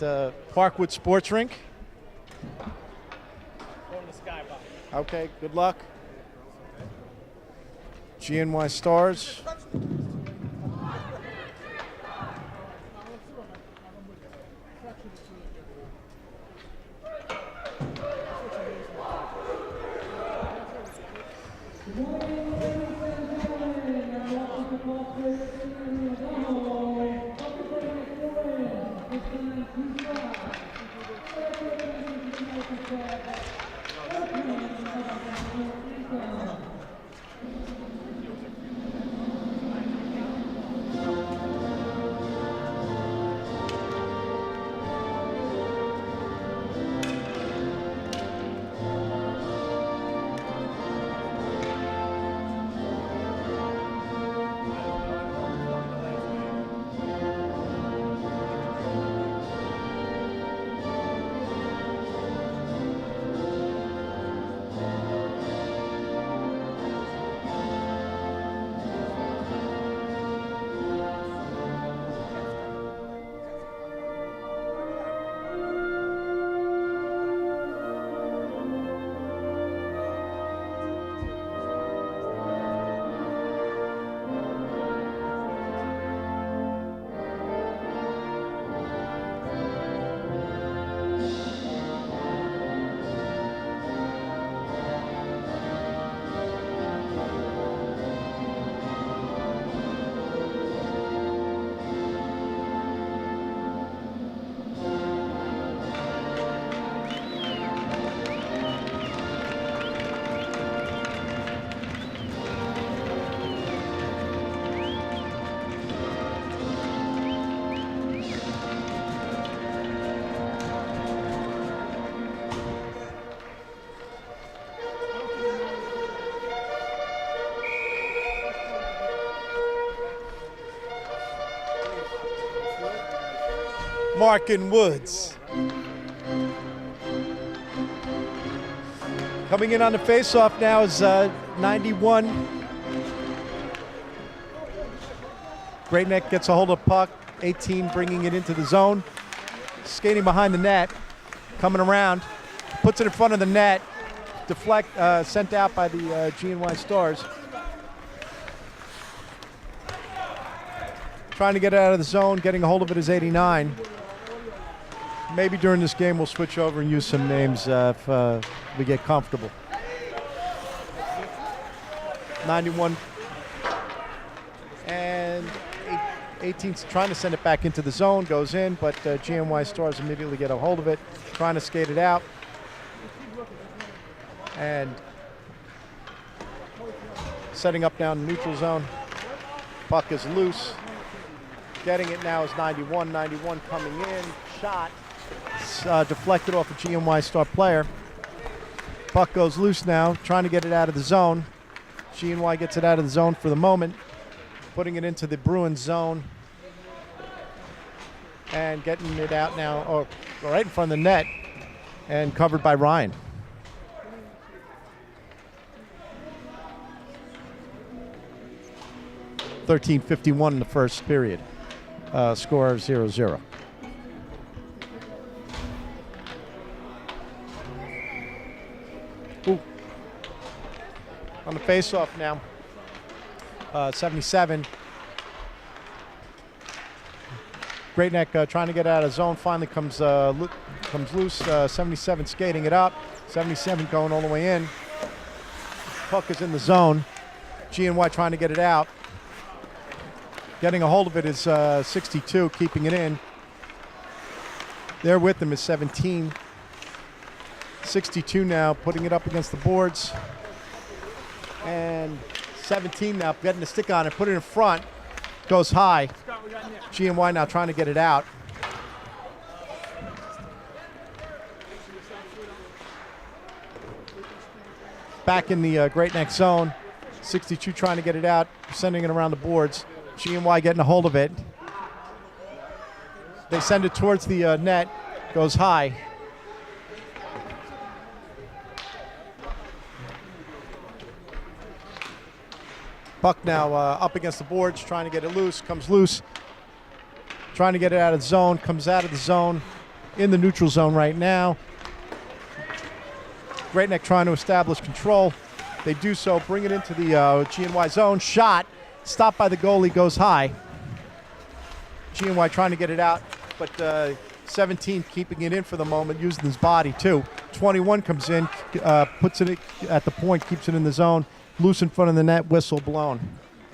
Parkwood Sports Rink. Going to Skybox. Okay, good luck. GNY Stars. Markin Woods. Coming in on the faceoff now is 91. Great Neck gets a hold of puck. 18 bringing it into the zone. Skating behind the net. Coming around. Puts it in front of the net. Sent out by the GNY Stars. Trying to get it out of the zone. Getting a hold of it is 89. Maybe during this game we'll switch over and use some names if we get comfortable. 91 and 18's trying to send it back into the zone, goes in, but GNY Stars immediately get a hold of it, trying to skate it out. And setting up down the neutral zone. Puck is loose. Getting it now is 91. 91 coming in, shot. Deflected off a GNY Star player. Puck goes loose now, trying to get it out of the zone. GNY gets it out of the zone for the moment, putting it into the Bruins zone and getting it out now, right in front of the net and covered by Ryan. .51 in the first period. Score 0-0. On the face-off now, 77. Great Neck trying to get out of zone, finally comes loose. 77 skating it up. 77 going all the way in. Puck is in the zone. GNY trying to get it out. Getting a hold of it is 62, keeping it in. There with them is 17. 62 now, putting it up against the boards. And 17 now, getting the stick on it, put it in front. Goes high. GNY now trying to get it out. Back in the Great Neck zone. 62 trying to get it out, sending it around the boards. GNY getting a hold of it. They send it towards the net. Goes high. Puck now up against the boards, trying to get it loose. Comes loose. Trying to get it out of the zone. Comes out of the zone. in the neutral zone right now. Great Neck trying to establish control. They do so, bring it into the GNY zone. Shot, stopped by the goalie, goes high. GNY trying to get it out, but 17 keeping it in for the moment, using his body too. 21 comes in, puts it at the point, keeps it in the zone. Loose in front of the net, whistle blown.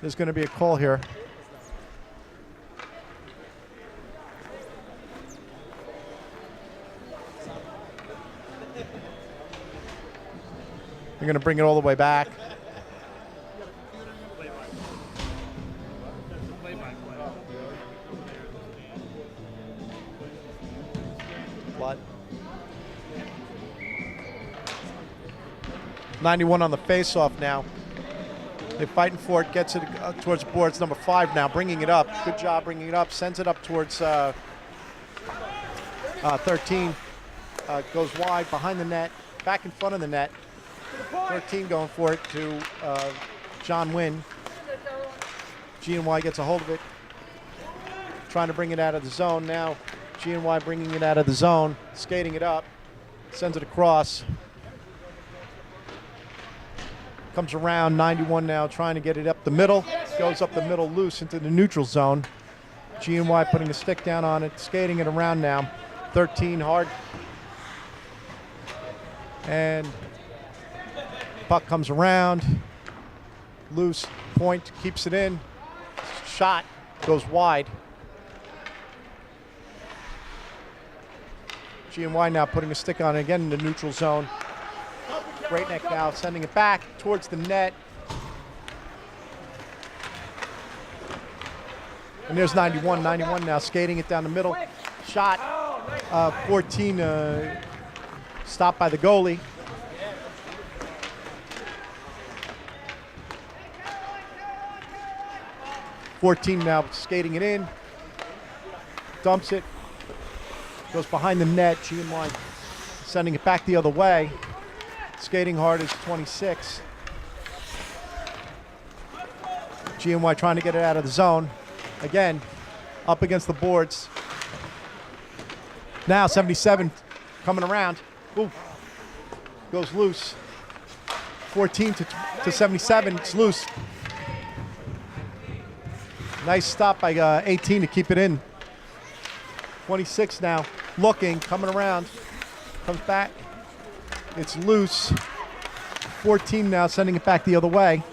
There's going to be a call here. They're going to bring it all the way back. Blood. 91 on the face-off now. They're fighting for it, gets it towards the boards. Number 5 now, bringing it up. Good job bringing it up. Sends it up towards 13. Goes wide, behind the net, back in front of the net. 13 going for it to John Wynn. GNY gets a hold of it. Trying to bring it out of the zone now. GNY bringing it out of the zone, skating it up, sends it across. Comes around, 91 now, trying to get it up the middle. Goes up the middle loose into the neutral zone. GNY putting a stick down on it, skating it around now. 13 hard. And puck comes around. Loose, point, keeps it in. Shot, goes wide. GNY now putting a stick on it again in the neutral zone. Great Neck now sending it back towards the net. And there's 91. 91 now skating it down the middle. Shot. 14 stopped by the goalie. .14 now skating it in. Dumps it. Goes behind the net. GNY sending it back the other way. Skating hard is 26. GNY trying to get it out of the zone. Again, up against the boards. Now 77 coming around. Ooh. Goes loose. 14 to 77, it's loose. Nice stop by 18 to keep it in. 26 now, looking, coming around. Comes back. It's loose. 14 now, sending it back the other way.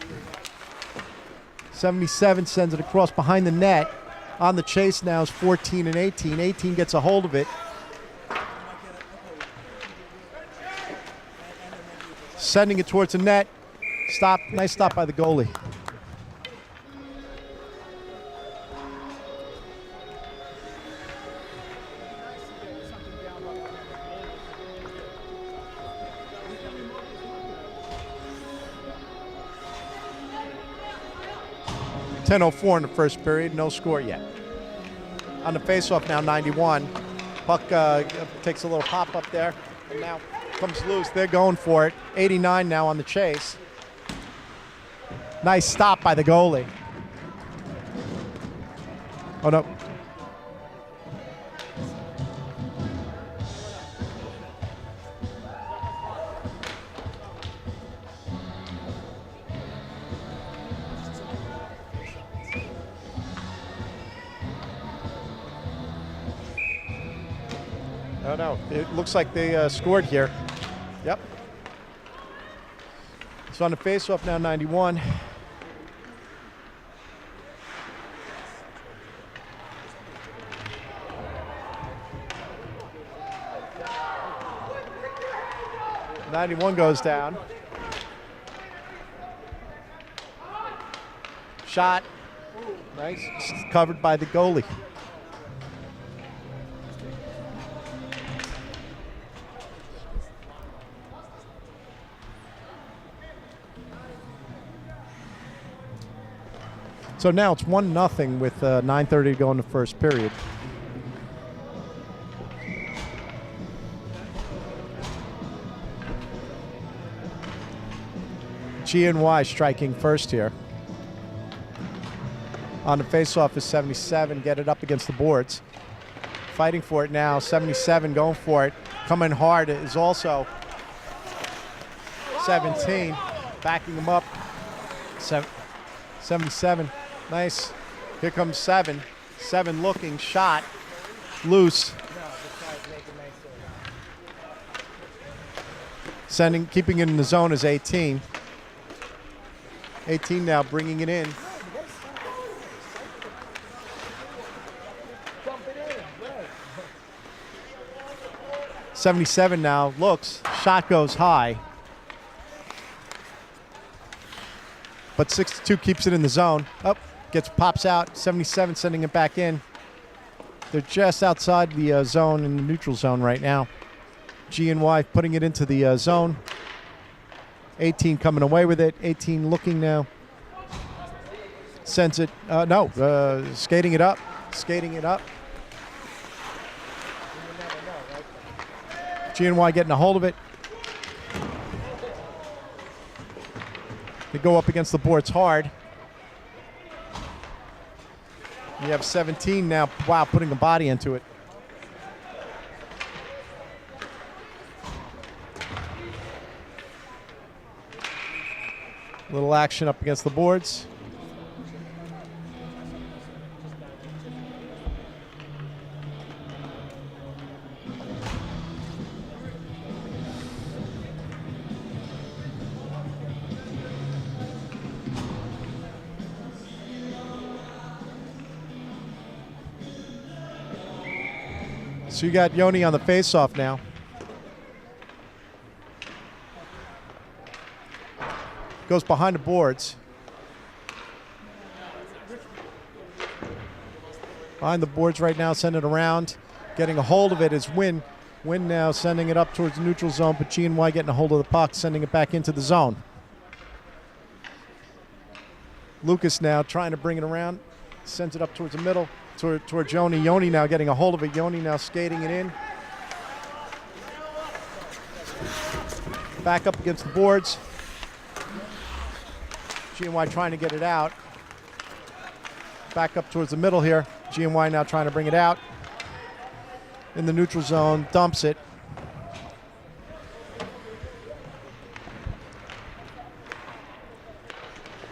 77 sends it across behind the net. On the chase now is 14 and 18. 18 gets a hold of it. Sending it towards the net. Stop. Nice stop by the goalie. .10:04 in the first period, no score yet. On the faceoff now, 91. Puck takes a little pop up there, and now comes loose. They're going for it. 89 now on the chase. Nice stop by the goalie. Oh no. Oh no, it looks like they scored here. Yep. So on the faceoff now, 91. .91 goes down. Shot. Nice. Covered by the goalie. So now it's 1-0 with 9:30 to go in the first period. GNY striking first here. On the faceoff is 77, get it up against the boards. fighting for it now. 77 going for it. Coming hard is also 17. Backing him up. 77. Nice. Here comes 7. 7 looking. Shot. Loose. Keeping it in the zone is 18. 18 now bringing it in. 77 now looks. Shot goes high. But 62 keeps it in the zone. Up, pops out. 77 sending it back in. They're just outside the zone, in the neutral zone right now. G&Y putting it into the zone. 18 coming away with it. 18 looking now. Sends it. Skating it up. Skating it up. G&Y getting a hold of it. They go up against the boards hard. You have 17 now. Wow, putting a body into it. Little action up against the boards. So you got Yoni on the face-off now. Goes behind the boards. Behind the boards right now, send it around. Getting a hold of it is Wynn. Wynn now sending it up towards the neutral zone, but G&Y getting a hold of the puck, sending it back into the zone. Lucas now trying to bring it around. Sends it up towards the middle. Toward Yoni. Yoni now getting a hold of it. Yoni now skating it in. Back up against the boards. G&Y trying to get it out. Back up towards the middle here. G&Y now trying to bring it out. In the neutral zone, dumps it.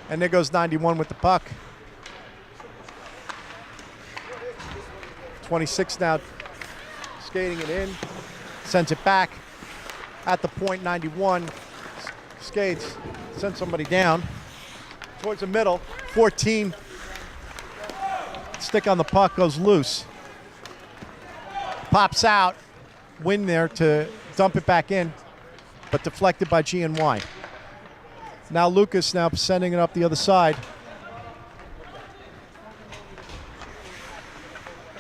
And there goes 91 with the puck. 26 now skating it in, sends it back at the point. 91 skates, sends somebody down towards the middle. 14, stick on the puck goes loose, pops out. Win there to dump it back in, but deflected by G&Y. Now Lucas now sending it up the other side.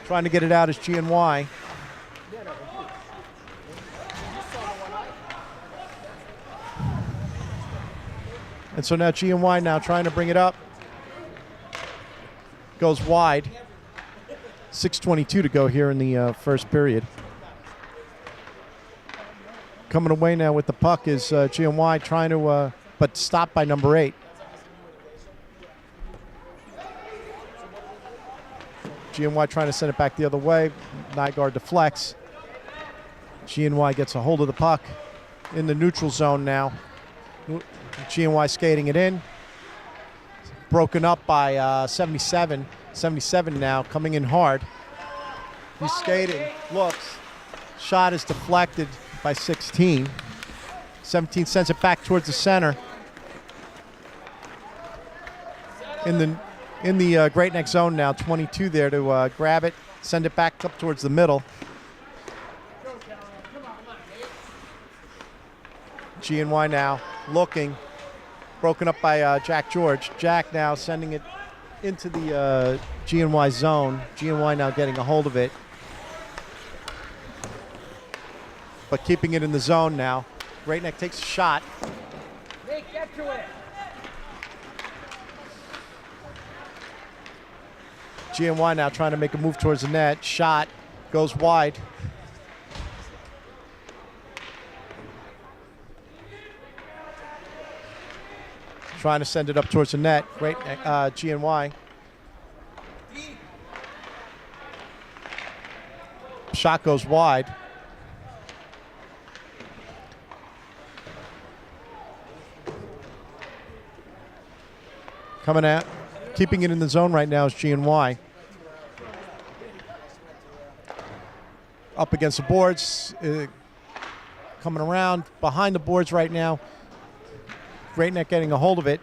Trying to get it out is G&Y. And so now G&Y now trying to bring it up. Goes wide. 6:22 to go here in the first period. Coming away now with the puck is G&Y trying to, but stopped by number 8. G&Y trying to send it back the other way. Nygaard deflects. G&Y gets a hold of the puck in the neutral zone now. G&Y skating it in. Broken up by 77. 77 now coming in hard. He's skating, looks. Shot is deflected by 16. 17 sends it back towards the center. In the Great Neck zone now, 22 there to grab it, send it back up towards the middle. G&Y now looking, broken up by Jack George. Jack now sending it into the G&Y zone. G&Y now getting a hold of it, but keeping it in the zone now. Great Neck takes a shot. Nick, get to it. G&Y now trying to make a move towards the net. Shot goes wide. Trying to send it up towards the net. Great G&Y. Shot goes wide. Coming at, keeping it in the zone right now is GNY. Up against the boards, coming around behind the boards right now. Great Neck getting a hold of it,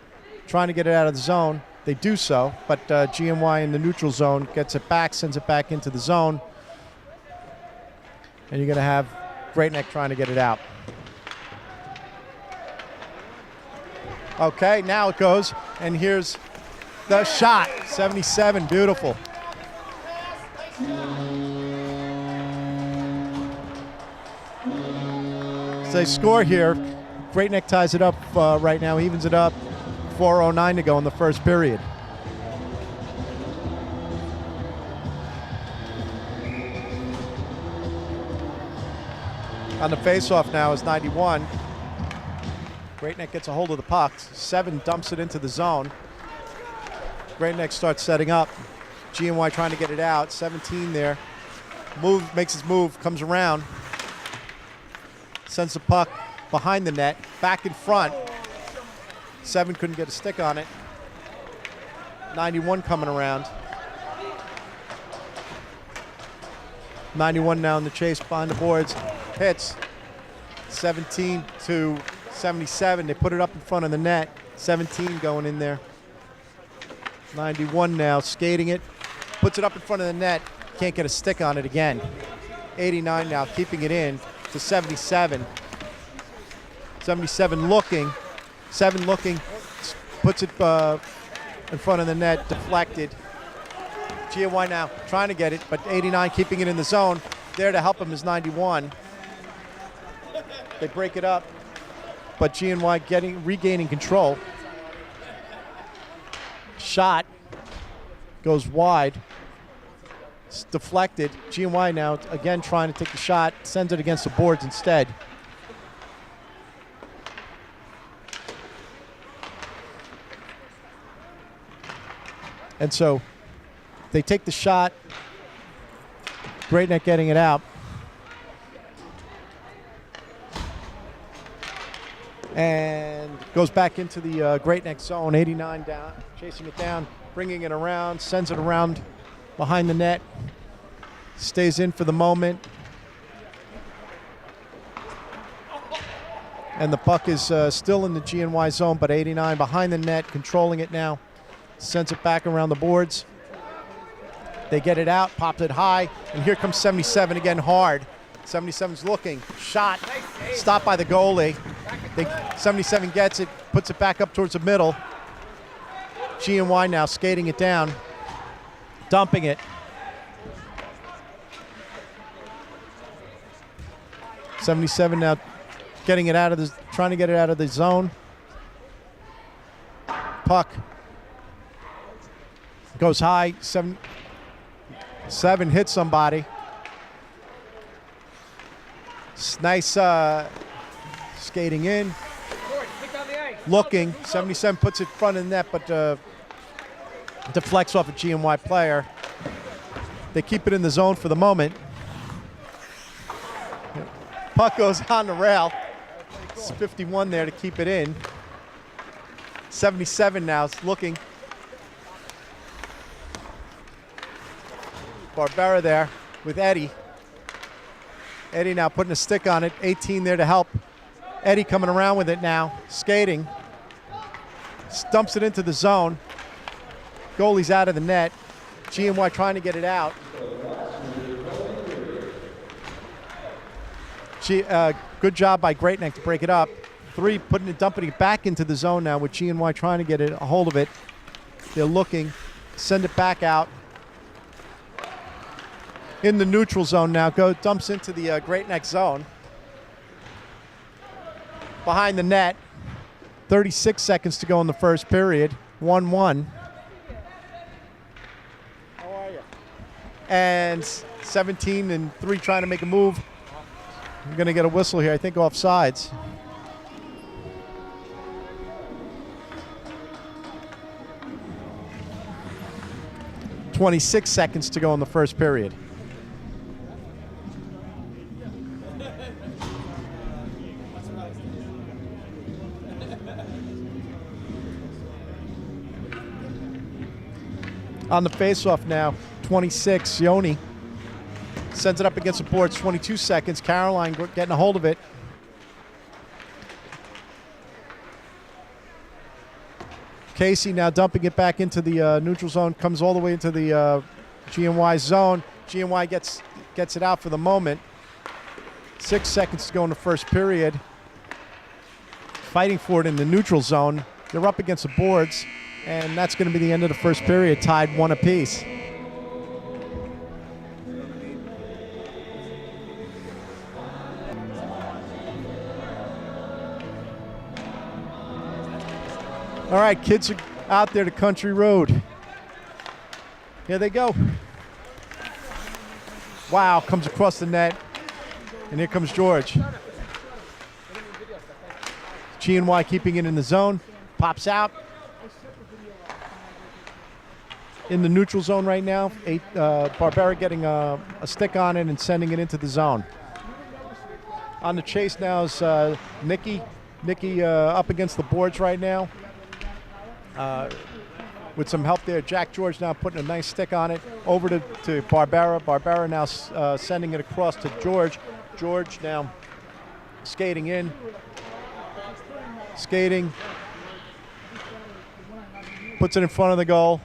trying to get it out of the zone. They do so, but GNY in the neutral zone gets it back, sends it back into the zone. And you're going to have Great Neck trying to get it out. Okay, now it goes, and here's the shot. 77, beautiful. So they score here. Great Neck ties it up right now, evens it up. 4:09 to go in the first period. On the faceoff now is 91. Great Neck gets a hold of the puck. 7 dumps it into the zone. Great Neck starts setting up. GNY trying to get it out. 17 there. Makes his move, comes around. Sends the puck behind the net, back in front. 7 couldn't get a stick on it. 91 coming around. 91 now in the chase behind the boards. Hits. 17 to 77. They put it up in front of the net. 17 going in there. 91 now skating it. Puts it up in front of the net. Can't get a stick on it again. 89 now keeping it in to 77. 77 looking. 7 looking. Puts it in front of the net. Deflected. GNY now trying to get it, but 89 keeping it in the zone. There to help him is 91. They break it up, but GNY regaining control. Shot goes wide. It's deflected. GNY now again trying to take the shot, sends it against the boards instead. And so they take the shot. Great Neck getting it out. And goes back into the Great Neck zone. 89 down, chasing it down, bringing it around, sends it around behind the net. Stays in for the moment. And the puck is still in the GNY zone, but 89 behind the net, controlling it now. Sends it back around the boards. They get it out, popped it high, and here comes 77 again hard. 77's looking, shot, stopped by the goalie. 77 gets it, puts it back up towards the middle. GNY now skating it down, dumping it. 77 now getting it out of the, trying to get it out of the zone. Puck goes high. 7 hits somebody. Nice skating in. Looking. 77 puts it in front of the net, but deflects off a GNY player. They keep it in the zone for the moment. Puck goes on the rail. It's 51 there to keep it in. 77 now is looking. Barbera there with Eddie. Eddie now putting a stick on it. 18 there to help. Eddie coming around with it now. Skating. Dumps it into the zone. Goalie's out of the net. GNY trying to get it out. Good job by Great Neck to break it up. 3 dumping it back into the zone now with GNY trying to get a hold of it. They're looking. Send it back out. In the neutral zone now, dumps into the Great Neck zone. Behind the net, 36 seconds to go in the first period, 1-1. How are you? And 17 and 3 trying to make a move. I'm gonna get a whistle here, I think offsides. .26 seconds to go in the first period. On the faceoff now, 26, Yoni sends it up against the boards, 22 seconds. Caroline getting a hold of it. Casey now dumping it back into the neutral zone, comes all the way into the GNY zone. GNY gets it out for the moment. 6 seconds to go in the first period. Fighting for it in the neutral zone. They're up against the boards, and that's going to be the end of the first period, tied 1 apiece. All right, kids are out there to Country Road. Here they go. Wow, comes across the net. And here comes George. GNY keeping it in the zone. Pops out. In the neutral zone right now. Barbera getting a stick on it and sending it into the zone. On the chase now is Nikki. Nikki up against the boards right now. With some help there, Jack George now putting a nice stick on it. Over to Barbera. Barbera now sending it across to George. George now skating in. Skating. Puts it in front of the goal.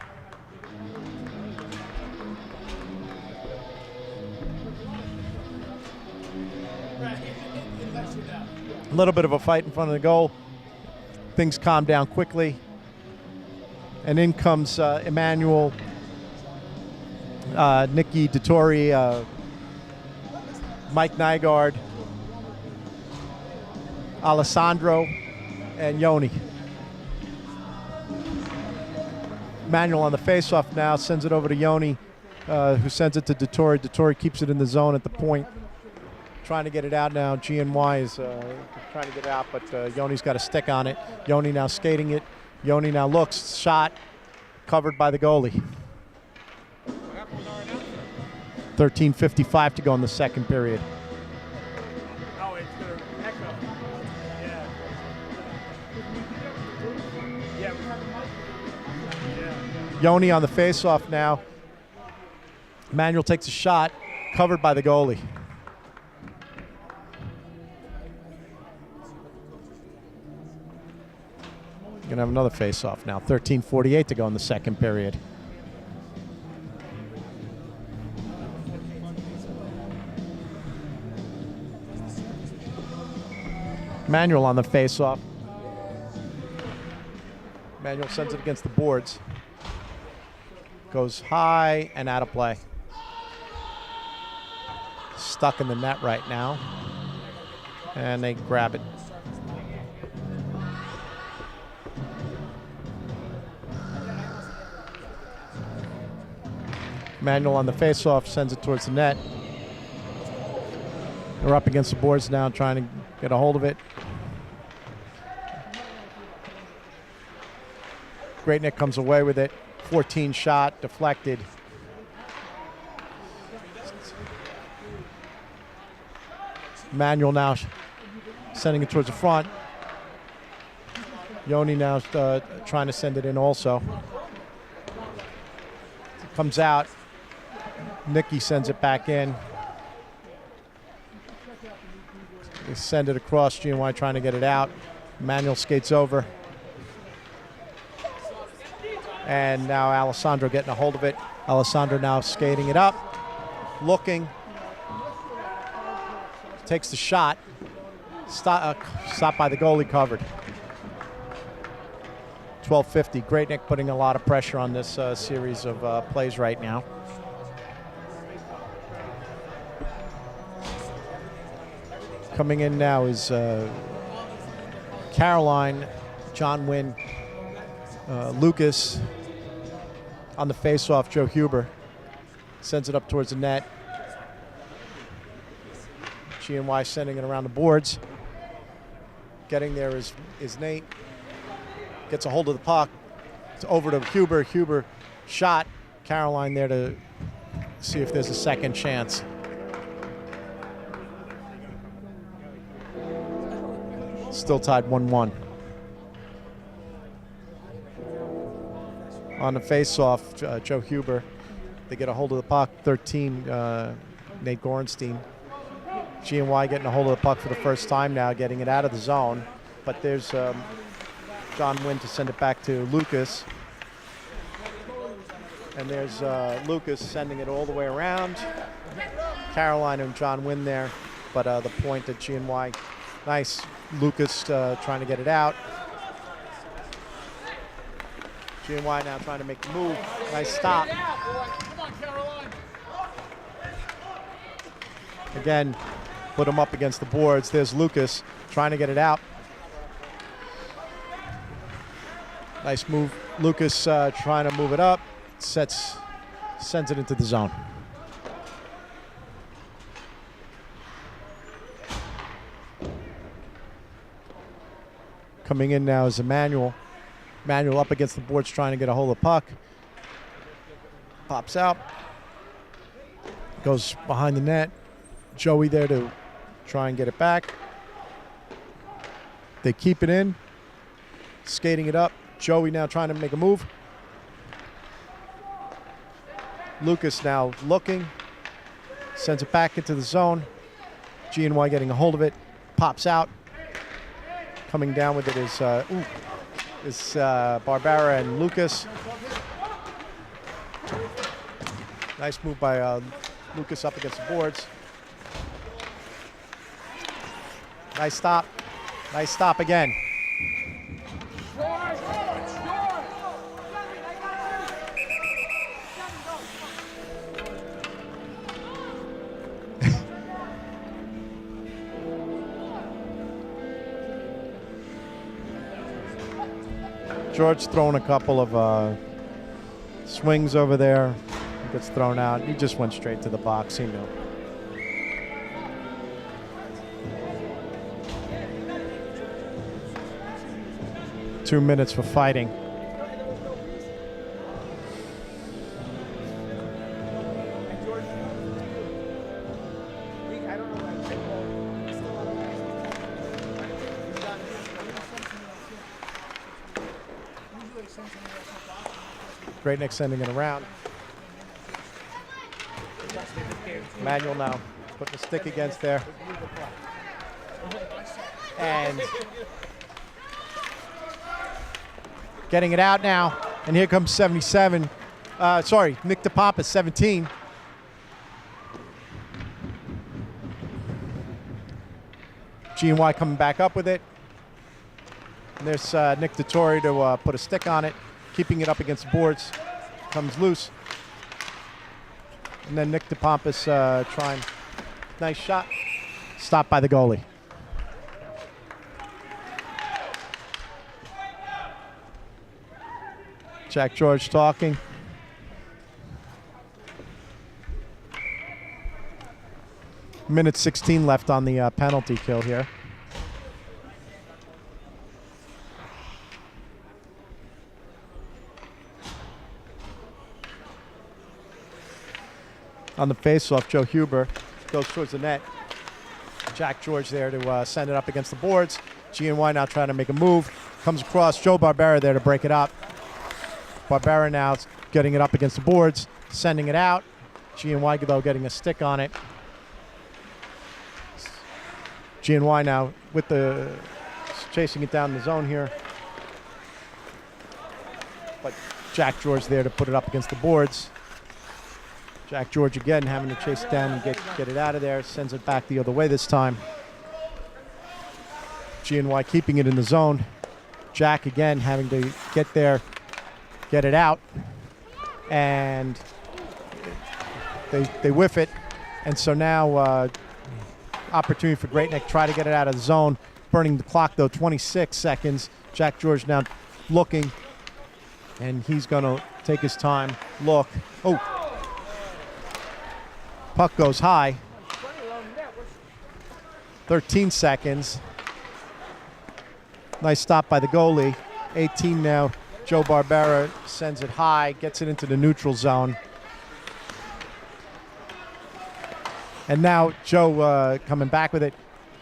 A little bit of a fight in front of the goal. Things calm down quickly. And in comes Emmanuel, Nikki Dettori, Mike Nygaard, Alessandro, and Yoni. Emmanuel on the faceoff now, sends it over to Yoni, who sends it to Dettori. Dettori keeps it in the zone at the point, trying to get it out now. GNY is trying to get it out, but Yoni's got a stick on it. Yoni now skating it. Yoni now looks, shot, covered by the goalie. 13:55 to go in the second period. Oh, it's going to echo. Yeah. Yeah. Yoni on the faceoff now. Manuel takes a shot, covered by the goalie. Gonna have another face-off now. 13:48 to go in the second period. Manuel on the face-off. Manuel sends it against the boards. Goes high and out of play. Stuck in the net right now. And they grab it. Manuel on the faceoff sends it towards the net. They're up against the boards now, trying to get a hold of it. Great Nick comes away with it. 14 shot, deflected. Manuel now sending it towards the front. Yoni now trying to send it in also. It comes out. Nikki sends it back in. They send it across. GNY trying to get it out. Manuel skates over. And now Alessandro getting a hold of it. Alessandro now skating it up. Looking. Takes the shot. Stopped by the goalie, covered. 12:50. Great Nick putting a lot of pressure on this series of plays right now. Coming in now is Caroline, John Wynn, Lucas. On the face-off, Joe Huber sends it up towards the net. GNY sending it around the boards. Getting there is Nate. Gets a hold of the puck. It's over to Huber. Huber shot. Caroline there to see if there's a second chance. Still tied 1-1. On the face-off, Joe Huber. They get a hold of the puck. 13, Nate Gorenstein. G&Y getting a hold of the puck for the first time now, getting it out of the zone. But there's John Wynn to send it back to Lucas. And there's Lucas sending it all the way around. Carolina and John Wynn there. But the point at G&Y. Nice. Lucas trying to get it out. G&Y now trying to make the move. Nice stop. Again, put him up against the boards. There's Lucas trying to get it out. Nice move. Lucas trying to move it up. Sends it into the zone. Coming in now is Emmanuel. Emmanuel up against the boards trying to get a hold of the puck. Pops out. Goes behind the net. Joey there to try and get it back. They keep it in. Skating it up. Joey now trying to make a move. Lucas now looking. Sends it back into the zone. G&Y getting a hold of it. Pops out. Coming down with it is Barbera and Lucas. Nice move by Lucas up against the boards. Nice stop. Nice stop again. George throwing a couple of swings over there. He gets thrown out. He just went straight to the box. He knew. Two minutes for fighting. Great Nick sending it around. Manuel now putting a stick against there. And getting it out now. And here comes 77. Nick DePompa, 17. G&Y coming back up with it. And there's Nick DeTore to put a stick on it. Keeping it up against the boards. Comes loose. And then Nick DePompas trying. Nice shot. Stopped by the goalie. Jack George talking. Minute 16 left on the penalty kill here. On the faceoff, Joe Huber goes towards the net. Jack George there to send it up against the boards. G&Y now trying to make a move. Comes across. Joe Barbera there to break it up. Barbera now getting it up against the boards, sending it out. G&Y though getting a stick on it. G&Y now with the chasing it down the zone here. But Jack George there to put it up against the boards. Jack George again having to chase it down and get it out of there. Sends it back the other way this time. G&Y keeping it in the zone. Jack again having to get there, get it out. And they whiff it. And so now opportunity for Great Neck, try to get it out of the zone. Burning the clock though, 26 seconds. Jack George now looking. And he's going to take his time. Look. Oh. Puck goes high. 13 seconds. Nice stop by the goalie. 18 now. Joe Barbera sends it high, gets it into the neutral zone. And now Joe coming back with it.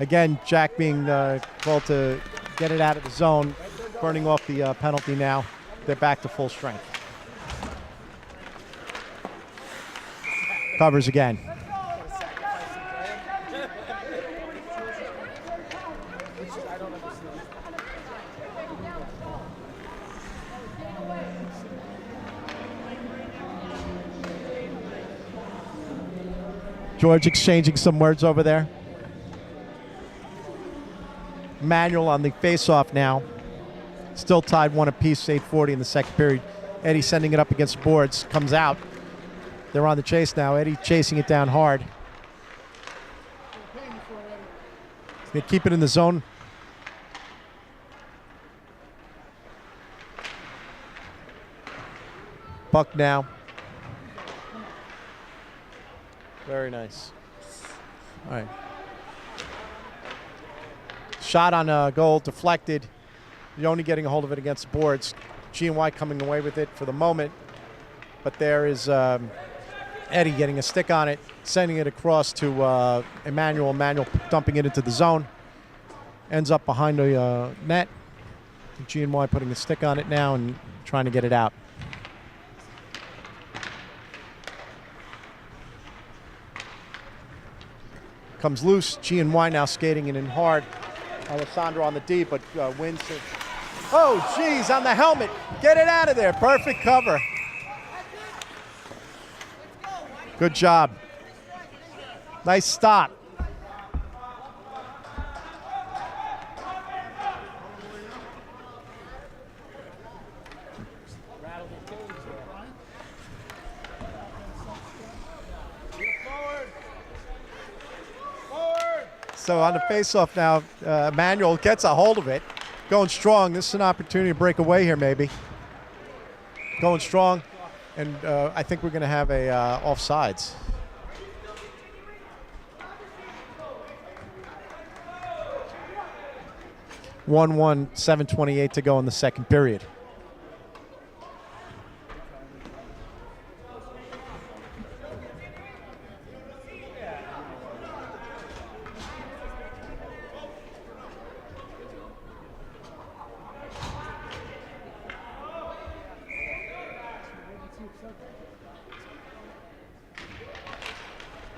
Again, Jack being called to get it out of the zone, burning off the penalty now. They're back to full strength. Covers again. George exchanging some words over there. Manual on the face-off now. Still tied 1 apiece, 8:40 in the second period. Eddie sending it up against the boards. Comes out. They're on the chase now. Eddie chasing it down hard. They keep it in the zone. Puck now. Very nice. All right. Shot on goal, deflected. Yoni getting a hold of it against the boards. G&Y coming away with it for the moment. But there is Eddie getting a stick on it, sending it across to Emmanuel. Emmanuel dumping it into the zone. Ends up behind the net. G&Y putting a stick on it now and trying to get it out. Comes loose. G&Y now skating it in hard. Alessandro on the D, but wins it. Oh, geez, on the helmet. Get it out of there. Perfect cover. Good job. Nice stop. So on the face-off now, Emmanuel gets a hold of it. Going strong. This is an opportunity to break away here, maybe. Going strong. And I think we're going to have a offsides. (1-1), 7:28 to go in the second period.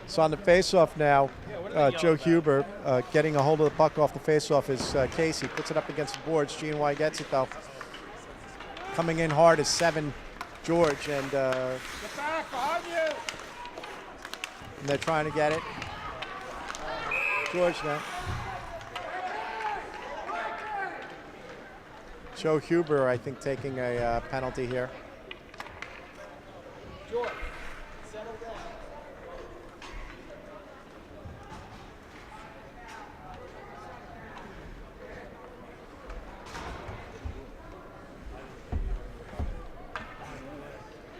So on the face-off now, Joe Huber getting a hold of the puck off the face-off is Casey. Puts it up against the boards. G&Y gets it, though. Coming in hard is 7, George, and they're trying to get it. George now. Joe Huber, I think, taking a penalty here. George.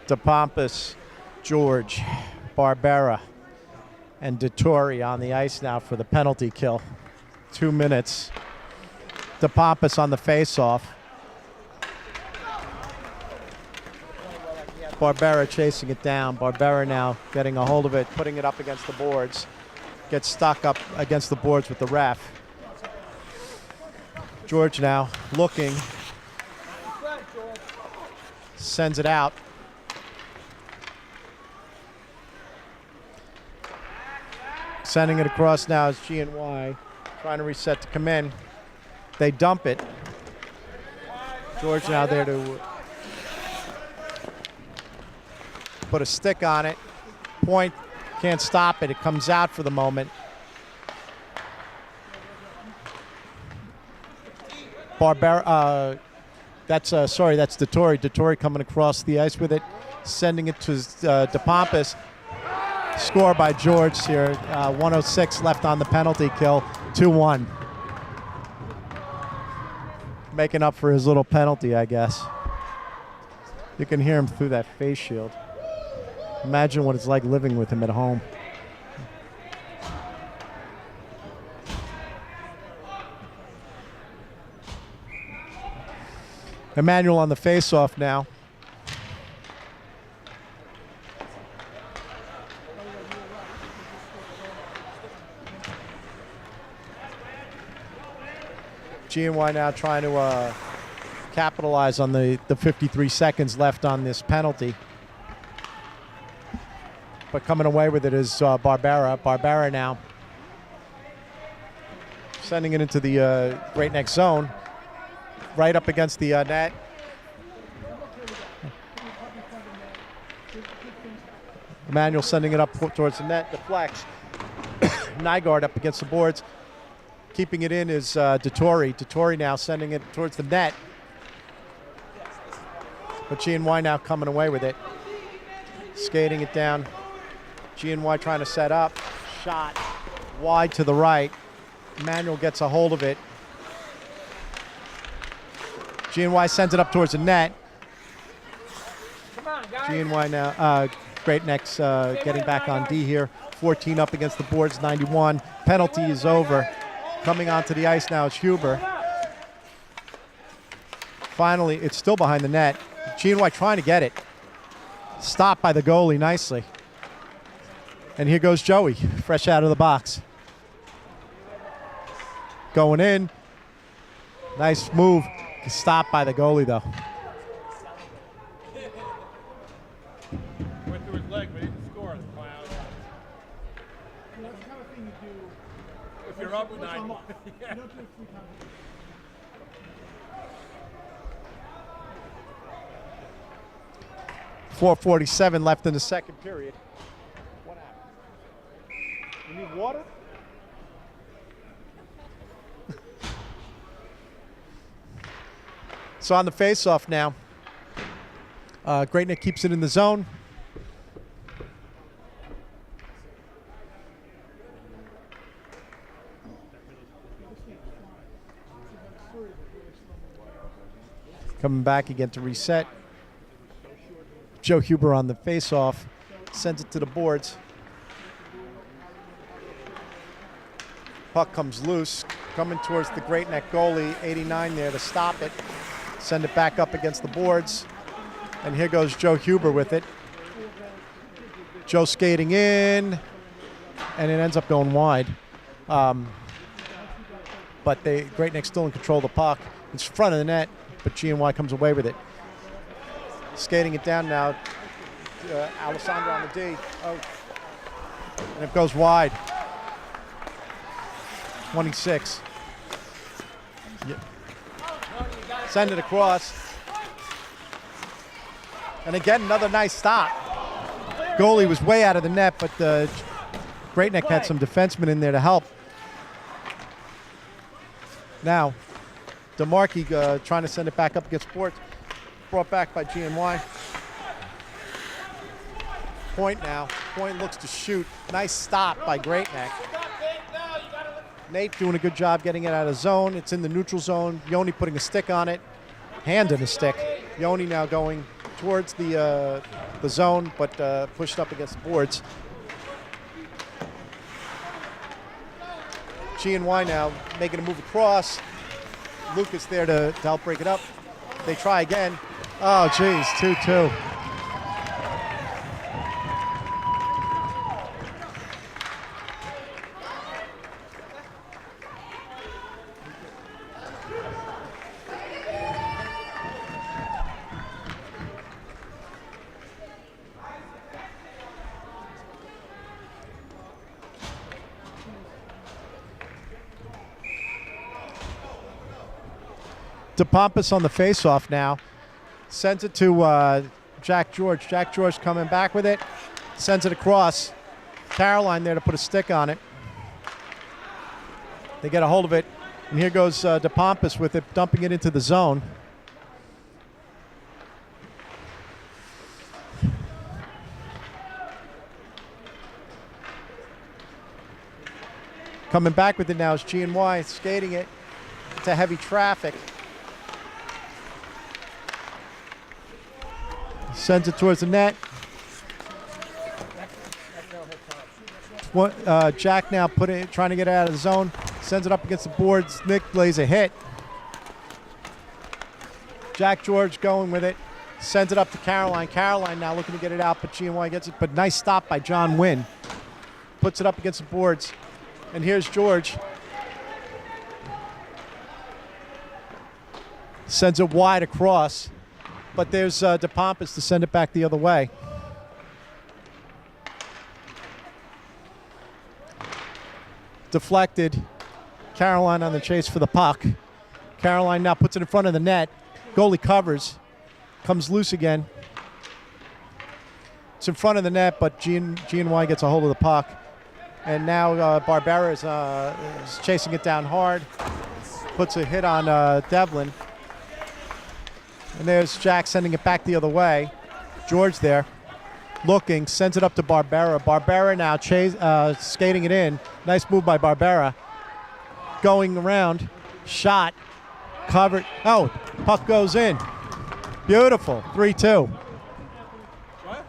DePompas, George, Barbera, and Dettori on the ice now for the penalty kill. 2 minutes. DePompas on the face-off. Barbera chasing it down. Barbera now getting a hold of it, putting it up against the boards. Gets stuck up against the boards with the ref. George now looking. Sends it out. Sending it across now is G&Y, trying to reset to come in. They dump it. George now there to put a stick on it. Point, can't stop it. It comes out for the moment. Barbera, that's Dettori. Dettori coming across the ice with it, sending it to DePompas. Score by George here. 1:06 left on the penalty kill. 2-1. Making up for his little penalty, I guess. You can hear him through that face shield. Imagine what it's like living with him at home. Emmanuel on the face-off now. GNY now trying to capitalize on the 53 seconds left on this penalty. But coming away with it is Barbera. Barbera now sending it into the Great Neck zone, right up against the net. Emmanuel sending it up towards the net, deflects. Nygaard up against the boards. Keeping it in is Dettori. Dettori now sending it towards the net. But GNY now coming away with it. Skating it down. GNY trying to set up. Shot wide to the right. Emmanuel gets a hold of it. GNY sends it up towards the net. Come on, guys. GNY now, Great Neck's getting back on D here. 14 up against the boards, 91. Penalty is over. Coming onto the ice now is Huber. Finally, it's still behind the net. GNY trying to get it. Stopped by the goalie nicely. And here goes Joey, fresh out of the box. Going in. Nice move. Stopped by the goalie, though. Went through his leg, but he didn't score. That's the kind of thing you do. If you're up 9. You Yeah. don't do it 3 times. 4:47 left in the second period. What happened? You need water? So on the face-off now, Great Neck keeps it in the zone. Coming back again to reset. Joe Huber on the face-off, sends it to the boards. Puck comes loose, coming towards the Great Neck goalie, 89 there to stop it. Send it back up against the boards. And here goes Joe Huber with it. Joe skating in, and it ends up going wide. But Great Neck still in control of the puck. It's front of the net, but GNY comes away with it. Skating it down now. Alessandro on the D. Oh. And it goes wide. 26. Yeah. Send it across. And again, another nice stop. Goalie was way out of the net, but Great Neck had some defensemen in there to help. Now, DeMarchi trying to send it back up against Sports. Brought back by GNY. Point now. Point looks to shoot. Nice stop by Great Neck. Nate doing a good job getting it out of zone. It's in the neutral zone. Yoni putting a stick on it. Hand in a stick. Yoni now going towards the zone, but pushed up against the boards. GNY now making a move across. Lucas there to help break it up. They try again. Oh, geez, 2-2. DePompas on the face-off now. Sends it to Jack George. Jack George coming back with it. Sends it across. Caroline there to put a stick on it. They get a hold of it. And here goes DePompas with it, dumping it into the zone. Coming back with it now is GNY, skating it to heavy traffic. Sends it towards the net. Jack now trying to get out of the zone. Sends it up against the boards. Nick lays a hit. Jack George going with it. Sends it up to Caroline. Caroline now looking to get it out, but GNY gets it. But nice stop by John Wynn. Puts it up against the boards. And here's George. Sends it wide across. But there's DePompas to send it back the other way. Deflected. Caroline on the chase for the puck. Caroline now puts it in front of the net. Goalie covers. Comes loose again. It's in front of the net, but GNY gets a hold of the puck. And now Barbera is chasing it down hard. Puts a hit on Devlin. And there's Jack sending it back the other way. George there, looking, sends it up to Barbera. Barbera now skating it in. Nice move by Barbera. Going around, shot, covered. Oh, puck goes in. Beautiful, 3-2. What?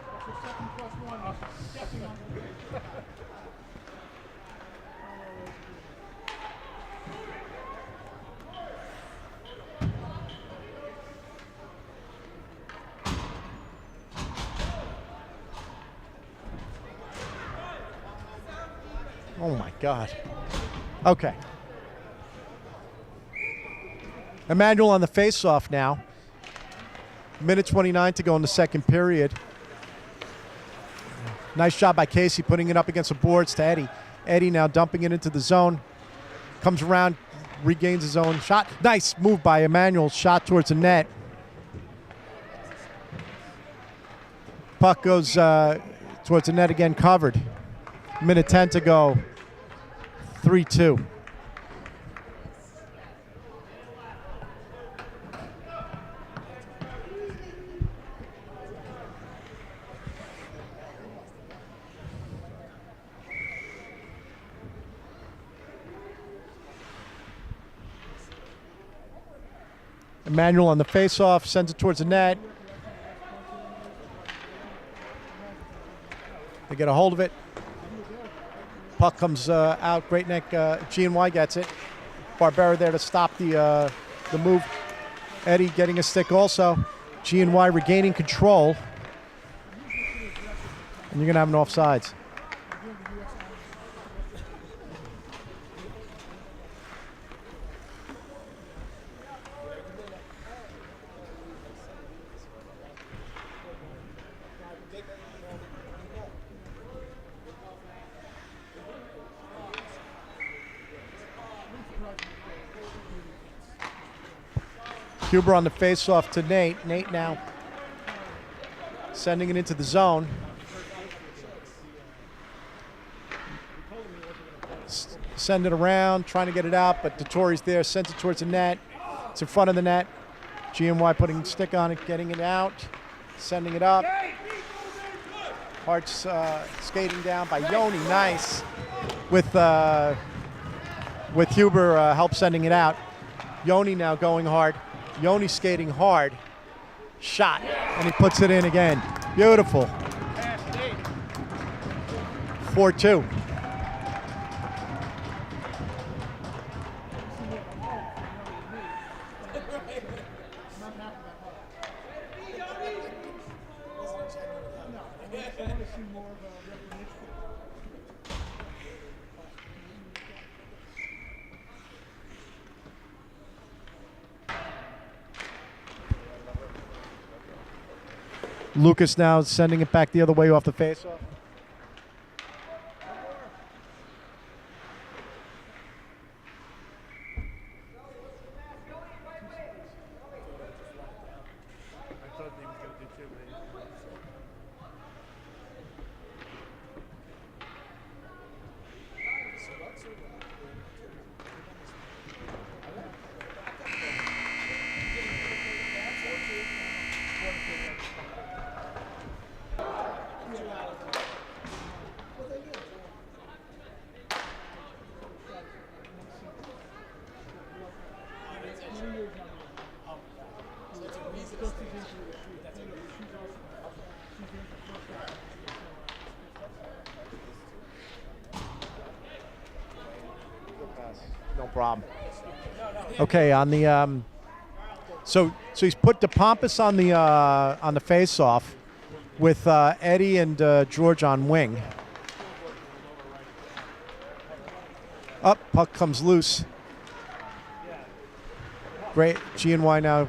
Oh my God. Okay. Emmanuel on the face-off now. Minute 29 to go in the second period. Nice job by Casey putting it up against the boards to Eddie. Eddie now dumping it into the zone. Comes around, regains his own shot. Nice move by Emmanuel. Shot towards the net. Puck goes towards the net again, covered. Minute 10 to go. 3-2. Emmanuel on the face-off, sends it towards the net. They get a hold of it. Puck comes out. Great neck. GNY gets it. Barbera there to stop the move. Eddie getting a stick also. GNY regaining control. And you're going to have an offsides. Huber on the face-off to Nate. Nate now sending it into the zone. Send it around, trying to get it out, but Dettori's there, sends it towards the net. It's in front of the net. GNY putting a stick on it, getting it out, sending it up. Hart's skating down by Yoni, nice. With Huber help sending it out. Yoni now going hard. Yoni skating hard. Shot, and he puts it in again. Beautiful. 4-2. Lucas now sending it back the other way off the faceoff. No problem. Okay, on the so he's put DePompas on the face-off with Eddie and George on wing. Up, puck comes loose. Great. GNY now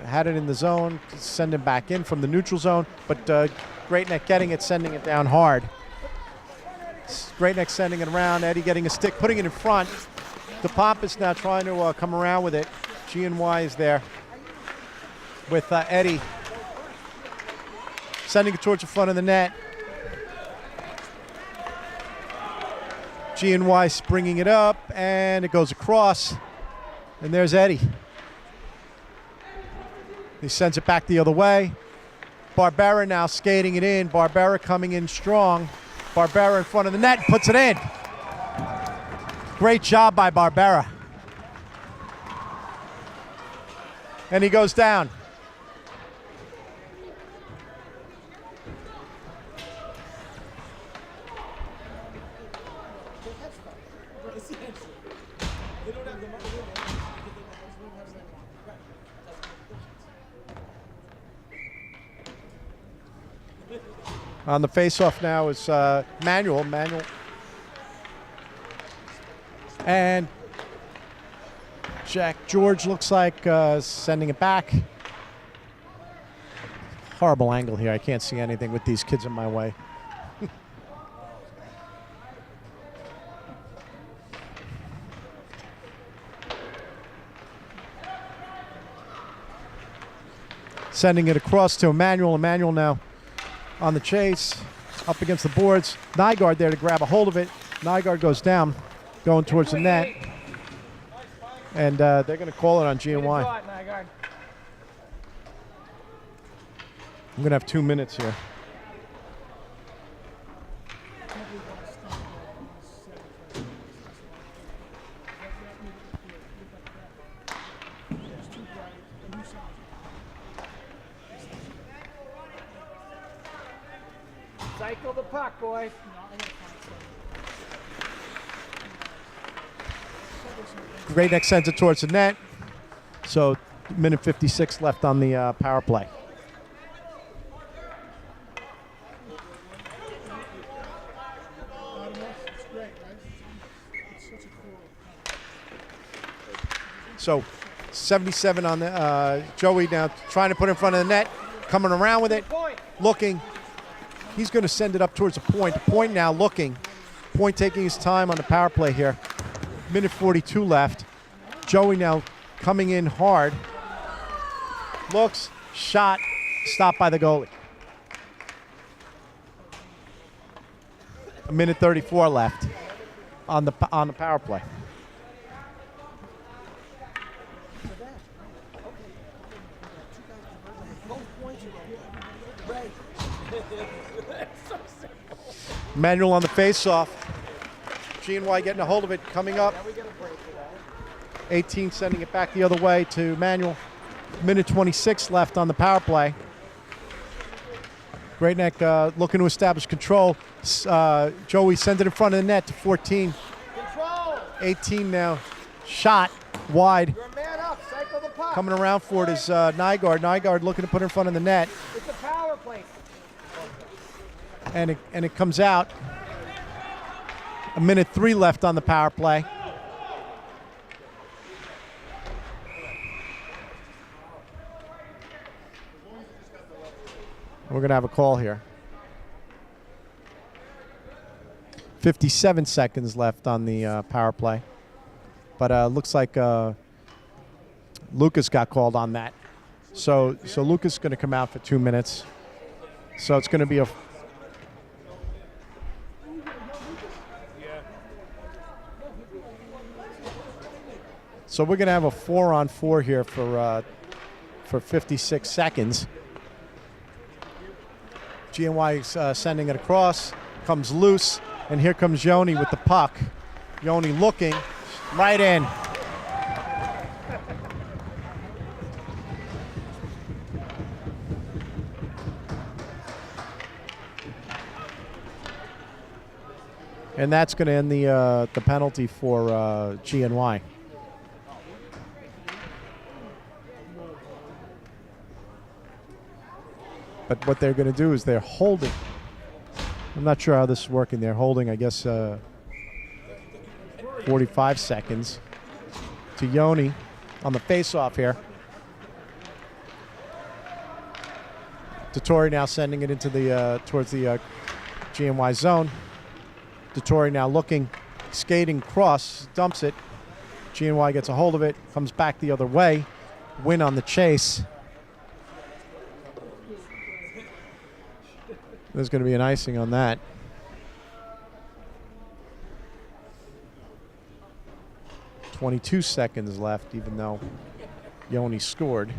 had it in the zone, send it back in from the neutral zone, but Great Neck getting it, sending it down hard. Great Neck sending it around. Eddie getting a stick, putting it in front. DePompas now trying to come around with it. GNY is there with Eddie. Sending it towards the front of the net. GNY springing it up, and it goes across. And there's Eddie. He sends it back the other way. Barbera now skating it in. Barbera coming in strong. Barbera in front of the net, puts it in. Great job by Barbera. And he goes down. On the face-off now is Manuel. And Jack George looks like sending it back. Horrible angle here. I can't see anything with these kids in my way. Sending it across to Emmanuel. Emmanuel now on the chase, up against the boards. Nygaard there to grab a hold of it. Nygaard goes down, going towards the net. And they're going to call it on GNY. I'm going to have 2 minutes here. Cycle the puck, boys. Great Neck sends it towards the net. So, minute 56 left on the power play. So, 77 on the Joey now trying to put it in front of the net, coming around with it, looking. He's going to send it up towards the point. Point now looking. Point taking his time on the power play here. Minute 42 left. Joey now coming in hard. Looks, shot, stopped by the goalie. A minute 34 left on the power play. Manuel on the face-off. GNY getting a hold of it, coming up. 18 sending it back the other way to Manuel. Minute 26 left on the power play. Great Neck looking to establish control. Joey sends it in front of the net to 14. Control. 18 now. Shot wide. You're a man up. Cycle the puck. Coming around for it is Nygaard. Nygaard looking to put it in front of the net. It's a power play. And it comes out. A minute 3 left on the power play. We're going to have a call here. 57 seconds left on the power play. But looks like Lucas got called on that. So Lucas is going to come out for 2 minutes. So it's going to be a... So we're going to have a 4-on-4 here for 56 seconds. GNY is sending it across, comes loose, and here comes Yoni with the puck. Yoni looking, right in. And that's going to end the penalty for GNY. But what they're going to do is they're holding. I'm not sure how this is working. They're holding, I guess, 45 seconds to Yoni. on the face-off here. Dettori now sending it into the towards the GNY zone. Dettori now looking, skating cross, dumps it. GNY gets a hold of it, comes back the other way. Win on the chase. There's going to be an icing on that. .22 seconds left, even though Yoni scored.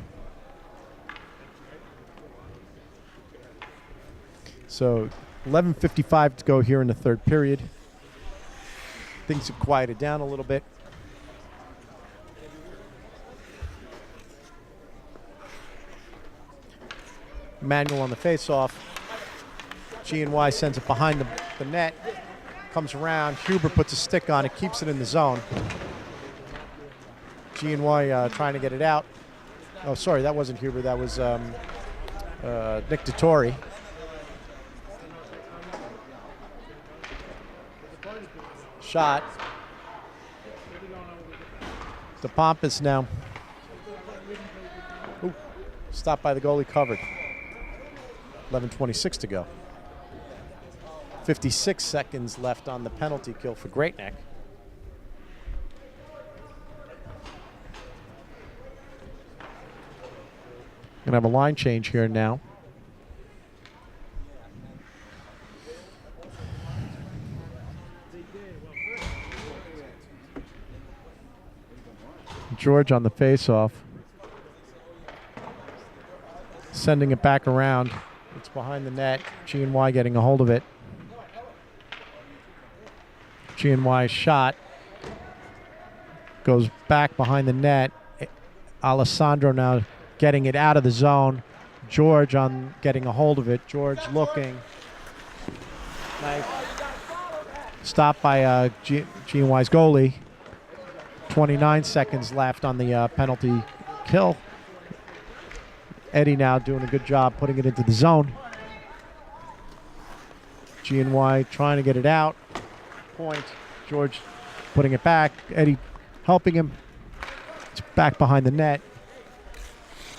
So 11:55 to go here in the third period. Things have quieted down a little bit. Manual on the face-off. GNY sends it behind the net. Comes around. Huber puts a stick on it, keeps it in the zone. GNY trying to get it out. Oh, sorry, that wasn't Huber. That was Nick Dettori. Shot. DePompas now. Ooh, stopped by the goalie, covered. 11:26 to go. 56 seconds left on the penalty kill for Great Neck. Gonna have a line change here now. George on the face-off. Sending it back around. It's behind the net. GNY getting a hold of it. GNY shot. Goes back behind the net. Alessandro now getting it out of the zone. George on getting a hold of it. George looking. Nice. Stopped by GNY's goalie. 29 seconds left on the penalty kill. Eddie now doing a good job putting it into the zone. GNY trying to get it out. Point. George putting it back. Eddie helping him. It's back behind the net.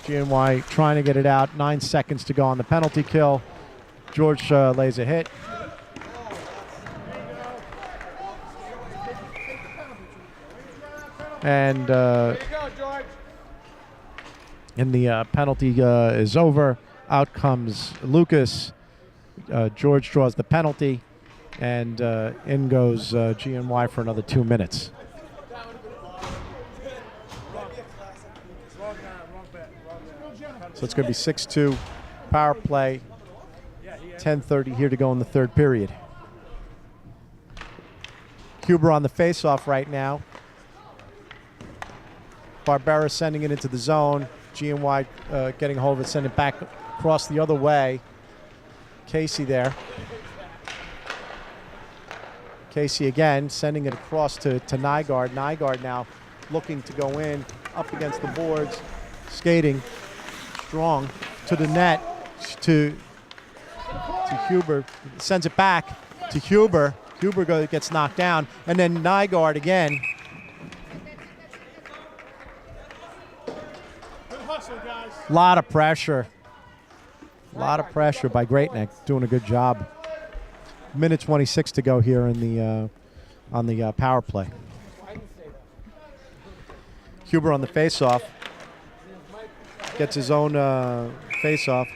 GNY trying to get it out. 9 seconds to go on the penalty kill. George lays a hit. And the penalty is over. Out comes Lucas. George draws the penalty, and in goes GNY for another 2 minutes. So it's going to be 6-2 power play. 10:30 here to go in the third period. Huber on the face-off right now. Barbera sending it into the zone. GNY getting a hold of it, sending it back across the other way. Casey there. Casey again, sending it across to Nygaard. Nygaard now looking to go in, up against the boards, skating, strong, to the net, to Huber. Sends it back to Huber. Huber gets knocked down, and then Nygaard again. A lot of pressure. A lot of pressure by Great Neck, doing a good job. Minute 26 to go here in the on the power play. Huber on the face-off. Gets his own face-off.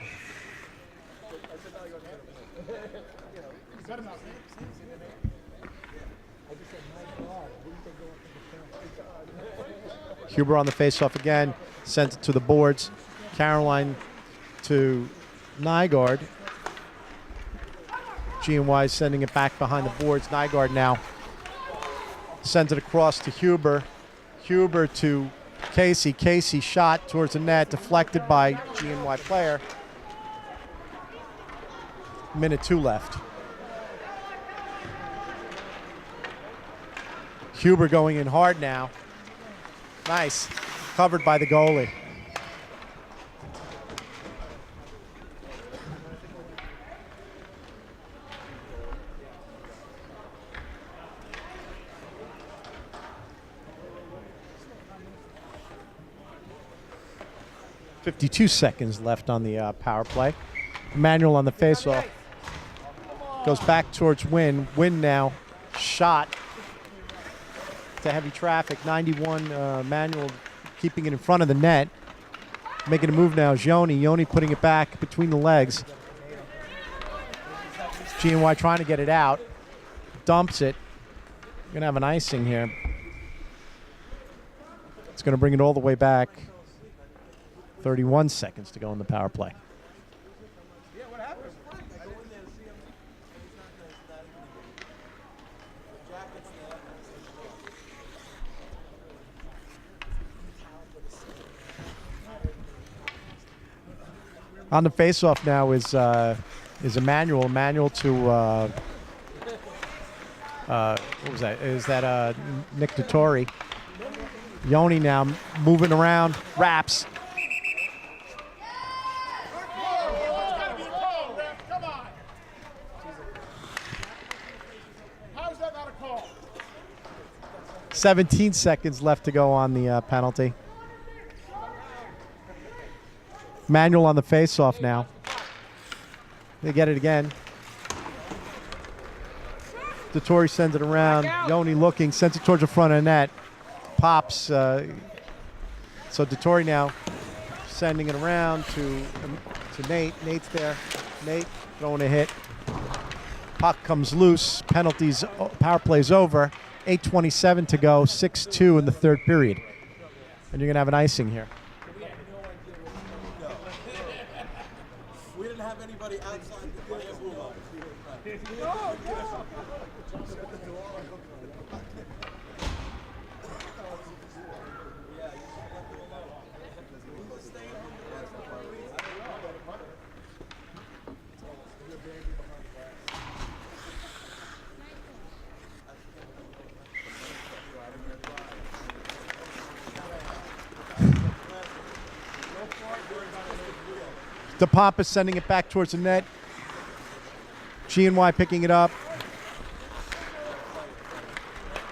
Huber on the face-off again. Sent it to the boards. Caroline to Nygaard. GNY sending it back behind the boards. Nygaard now sends it across to Huber. Huber to Casey. Casey shot towards the net, deflected by GNY player. Minute 2 left. Huber going in hard now. Nice. Covered by the goalie. 52 seconds left on the power play. Manual on the faceoff. Goes back towards Wynn. Wynn now shot to heavy traffic. 91 Manual keeping it in front of the net. Making a move now is Yoni. Yoni putting it back between the legs. GNY trying to get it out. Dumps it. Going to have an icing here. It's going to bring it all the way back. 31 seconds to go in the power play. On the faceoff now is Emmanuel. Emmanuel to what was that? Is that Nick Dettori? Yoni now moving around, wraps. Come on. How's that not a call? 17 seconds left to go on the penalty. Manual on the faceoff now. They get it again. Dettori sends it around. Yoni looking, sends it towards the front of the net. Pops. So Dettori now sending it around to Nate. Nate's there. Nate throwing a hit. Puck comes loose. Penalties. Power play's over. 8:27 to go. 6-2 in the third period. And you're going to have an icing here. We didn't have anybody outside the play of Hula. DePompa is sending it back towards the net. GNY picking it up.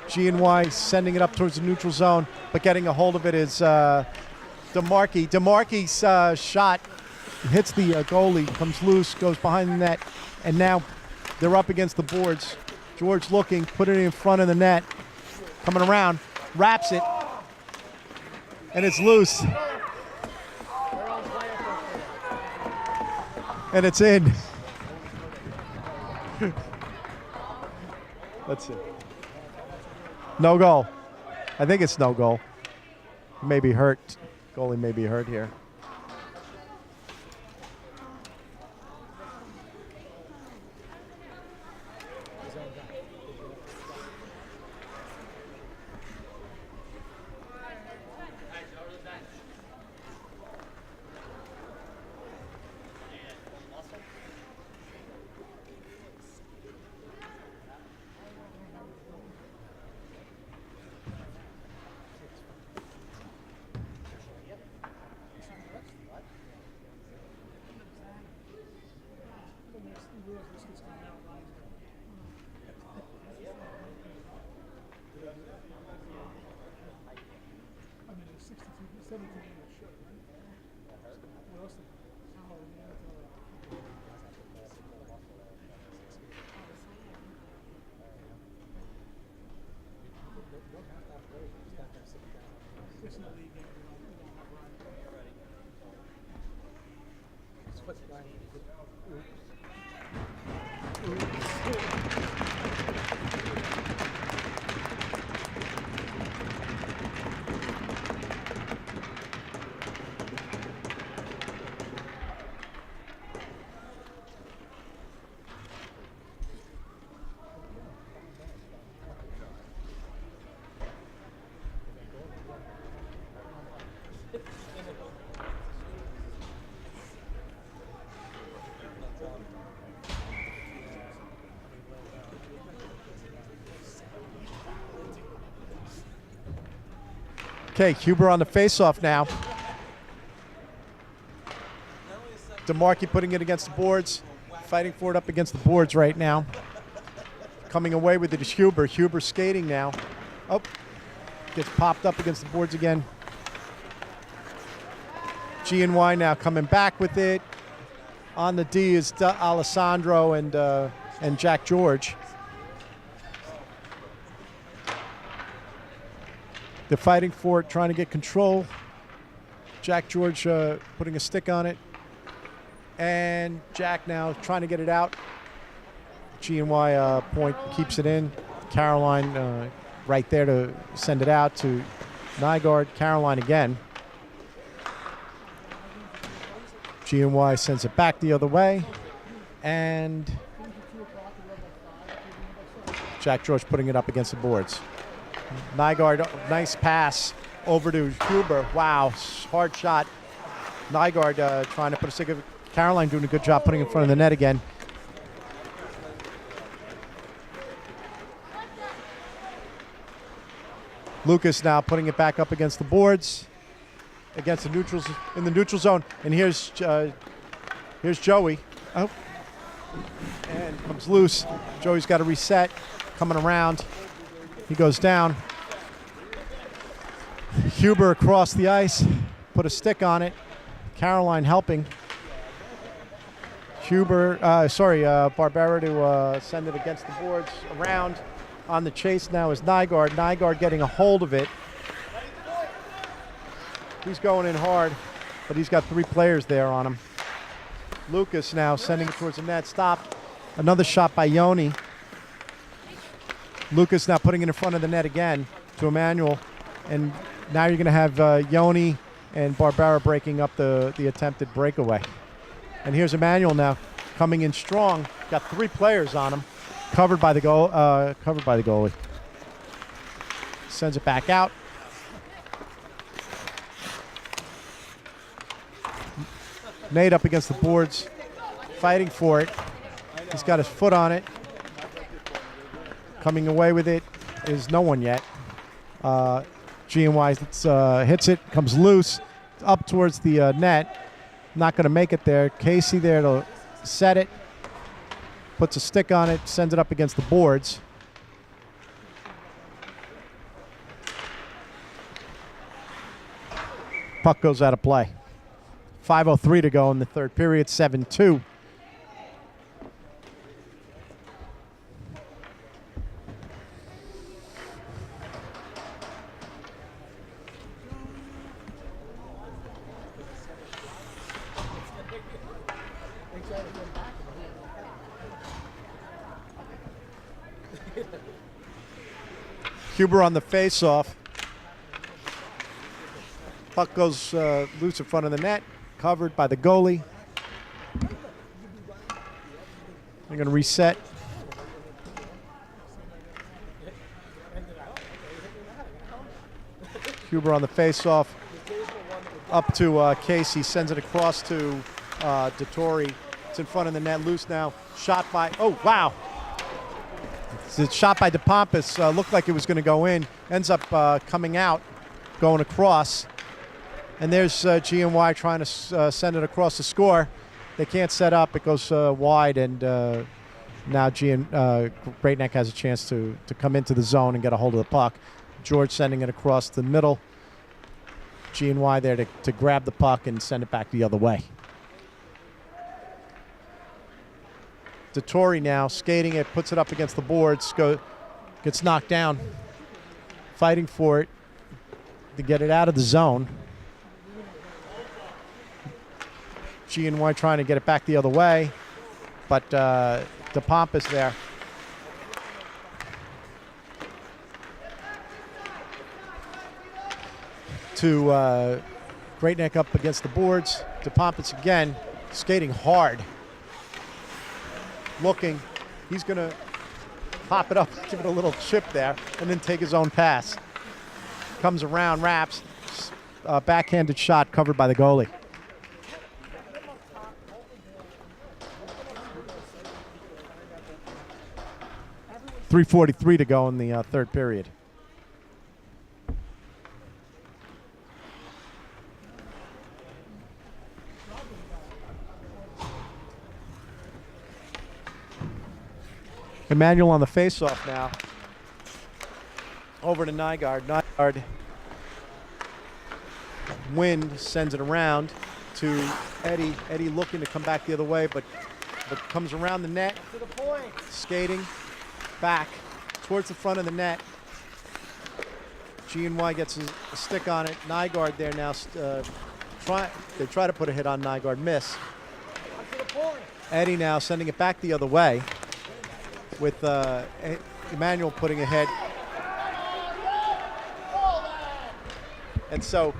GNY sending it up towards the neutral zone, but getting a hold of it is DeMarchi. DeMarchi's shot hits the goalie, comes loose, goes behind the net, and now they're up against the boards. George looking, put it in front of the net, coming around, wraps it, and it's loose. And it's in. Let's see. No goal. I think it's no goal. Maybe hurt. Goalie may be hurt here. I mean, it's 62, 17 minutes short, right? What else? Oh, yeah. It's in the league game. We don't have Ryan. Okay, Huber on the faceoff now. DeMarchi putting it against the boards, fighting for it up against the boards right now. Coming away with it is Huber. Huber skating now. Oh, gets popped up against the boards again. G&Y now coming back with it. On the D is Alessandro and Jack George. They're fighting for it, trying to get control. Jack George putting a stick on it. And Jack now trying to get it out. G&Y point keeps it in. Caroline right there to send it out to Nygaard. Caroline again. G&Y sends it back the other way. And Jack George putting it up against the boards. Nygaard, nice pass over to Huber. Wow, hard shot. Nygaard trying to put a stick of. Caroline doing a good job putting it in front of the net again. Lucas now putting it back up against the boards, against the neutrals in the neutral zone. And here's Joey. Oh, and comes loose. Joey's got to reset. Coming around, he goes down. Huber across the ice, put a stick on it. Caroline helping. Barbera to send it against the boards. Around on the chase now is Nygaard. Nygaard getting a hold of it. He's going in hard, but he's got 3 players there on him. Lucas now sending it towards the net. Stop. Another shot by Yoni. Lucas now putting it in front of the net again to Emmanuel. And now you're going to have Yoni and Barbera breaking up the attempted breakaway. And here's Emmanuel now coming in strong. Got 3 players on him. Covered by the goalie. Sends it back out. Nate up against the boards, fighting for it. He's got his foot on it. Coming away with it is no one yet. G&Y hits it, comes loose, up towards the net. Not going to make it there. Casey there to set it. Puts a stick on it, sends it up against the boards. Puck goes out of play. 5:03 to go in the third period, 7-2. Huber on the face-off. Puck goes loose in front of the net, covered by the goalie. They're going to reset. Huber on the face-off. Up to Casey, sends it across to Dettori. It's in front of the net, loose now. Shot by, oh, wow. It's shot by DePompas. Looked like it was going to go in. Ends up coming out, going across. And there's G&Y trying to send it across the score. They can't set up. It goes wide, and now Great Neck has a chance to come into the zone and get a hold of the puck. George sending it across the middle. G&Y there to grab the puck and send it back the other way. Dettori now skating it, puts it up against the boards, gets knocked down. Fighting for it to get it out of the zone. G&Y trying to get it back the other way, but DePompas there. To Great Neck up against the boards. DePompas again, skating hard. Looking, he's going to pop it up, give it a little chip there, and then take his own pass. Comes around, wraps, backhanded shot covered by the goalie. .343 to go in the third period. Emmanuel on the face-off now. Over to Nygaard. Nygaard. Wind sends it around. to Eddie. Eddie looking to come back the other way, but comes around the net, To the point. skating back towards the front of the net. G&Y gets a stick on it. Nygaard there now. They try to put a hit on Nygaard, miss. To the point. Eddie now sending it back the other way with Emmanuel putting ahead. And so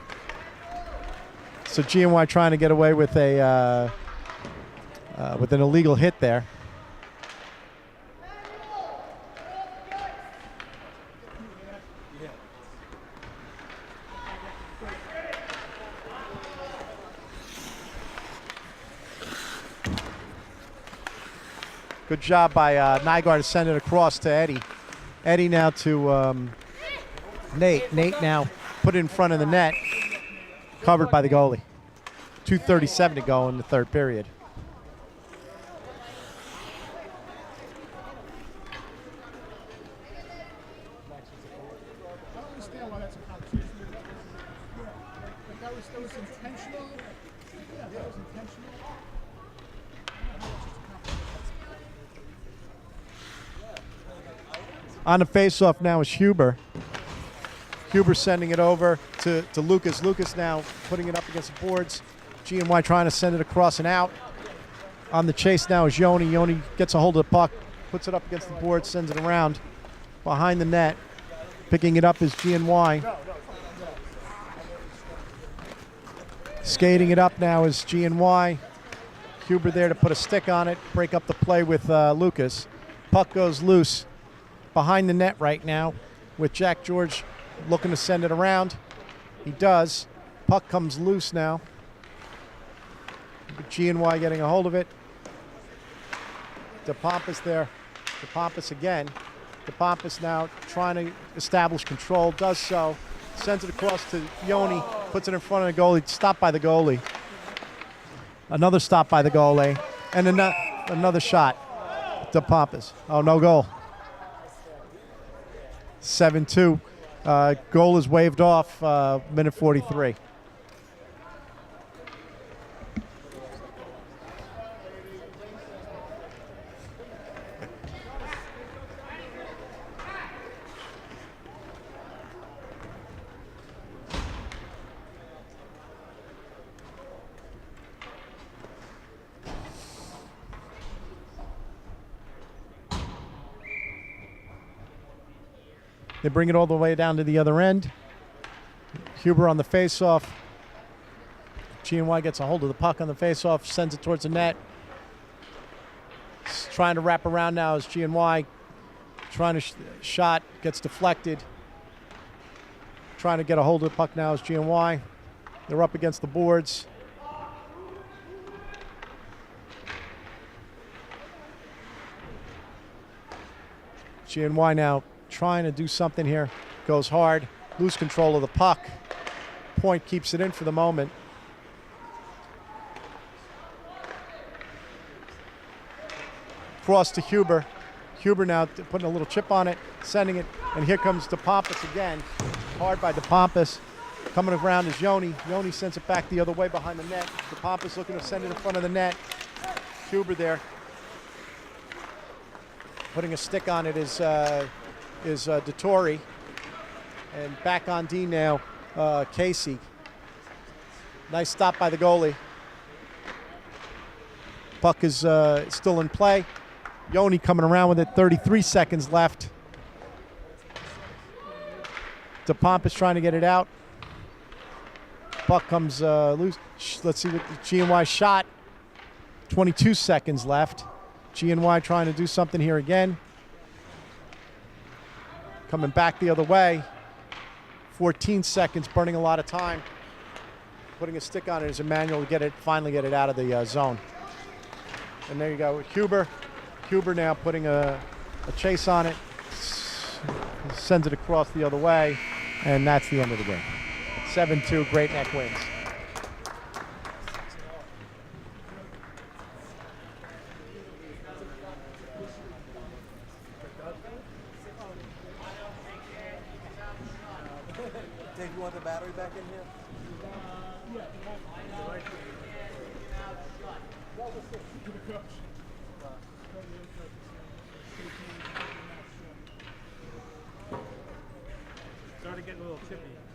G&Y trying to get away with a with an illegal hit there. Good job by Nygaard to send it across to Eddie. Eddie now to Nate. Nate now put it in front of the net, covered by the goalie. 2:37 to go in the third period. I don't understand why that's a conversation. Yeah, like that was intentional. Yeah, that was intentional. On the faceoff now is Huber. Huber sending it over to Lucas. Lucas now putting it up against the boards. G&Y trying to send it across and out. On the chase now is Yoni. Yoni gets a hold of the puck, puts it up against the board, sends it around behind the net. Picking it up is G&Y. Skating it up now is G&Y. Huber there to put a stick on it, break up the play with Lucas. Puck goes loose behind the net right now with Jack George looking to send it around. He does. Puck comes loose now. G&Y getting a hold of it. DePompas there. DePompas again. DePompas now trying to establish control. Does so. Sends it across to Yoni. Puts it in front of the goalie. Stopped by the goalie. Another stop by the goalie. And another shot. DePompas. Oh, no goal. 7-2. Goal is waved off, minute 43. They bring it all the way down to the other end. Huber on the faceoff. G&Y gets a hold of the puck on the faceoff, sends it towards the net. Trying to wrap around now is G&Y. Trying to shot, gets deflected. Trying to get a hold of the puck now is G&Y. They're up against the boards. G&Y now trying to do something here. Goes hard. Lose control of the puck. Point keeps it in for the moment. Cross to Huber. Huber now putting a little chip on it, sending it, and here comes DePompas again. Hard by DePompas. Coming around is Yoni. Yoni sends it back the other way behind the net. DePompas looking to send it in front of the net. Huber there. Putting a stick on it is Dettori. And back on D now, Casey. Nice stop by the goalie. Puck is still in play. Yoni coming around with it, 33 seconds left. DePompas trying to get it out. Puck comes loose. Let's see what the G&Y shot. 22 seconds left. G&Y trying to do something here again. Coming back the other way. 14 seconds, burning a lot of time. Putting a stick on it is Emmanuel to finally get it out of the zone. And there you go, Huber. Huber now putting a chase on it. Sends it across the other way. And that's the end of the game. 7-2, Great Neck wins. Dave, you want the battery back in here? To the coach. Started getting a little chippy.